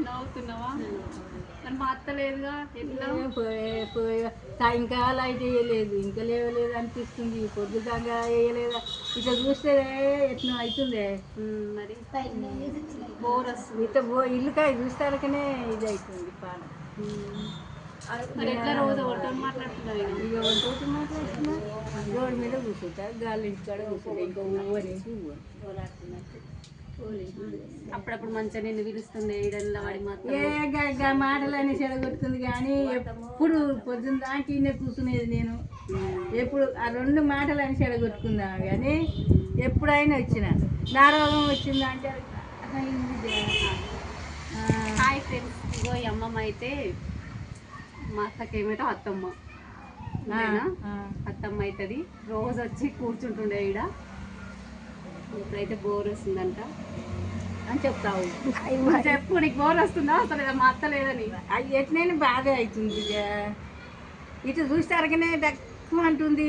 నవ్వుతున్నావా? మరి మా అత్త లేదుగా, ఎట్లా? సాయంకాలం అయితే వేయలేదు, ఇంకా లేవలేదు అనిపిస్తుంది. పొద్దుగా వేయలేదా ఇట్లా చూస్తే ఎట్లా అవుతుందే. మరి బోర్ వస్తుంది. ఇల్లుకాయ చూస్తారకనే ఇది అవుతుంది పానం. మరి ఎట్లా రోజు ఎవరితో మాట్లాడుతున్నావు? ఇక ఎవరితో మాట్లాడుతున్నా, రోడ్డు మీద కూర్చుంటా, గాలి ఇంటికాడ కూర్చుంటా, ఇంకా ఊరికి అప్పుడప్పుడు మంచిగా నిన్ను పిలుస్తుండే ఈడల్లా వాడి మాటలని చెడగొట్టుకుంది. కానీ ఎప్పుడు పొద్దున్న దాకా ఇన్నే కూర్చునేది నేను. ఎప్పుడు ఆ 2 మాటలని చెడగొట్టుకుందా. కానీ ఎప్పుడైనా వచ్చిన నా రోగం వచ్చిందా అంటే హాయ్ ఫ్రెండ్స్, ఇగో ఈ అమ్మమ్మ అయితే మా అత్తకేమైతే అత్తమ్మ అత్తమ్మ అవుతుంది. రోజు వచ్చి కూర్చుంటుండే ఈడ. ఇప్పుడైతే బోర్ వస్తుందంట అని చెప్తావు. చెప్పు, నీకు బోర్ వస్తుందా? అసలు మా అత్త లేదని. అది ఎట్లయినా బాధ అవుతుంది. ఇటు చూసేసరికనే తక్కువ అంటుంది.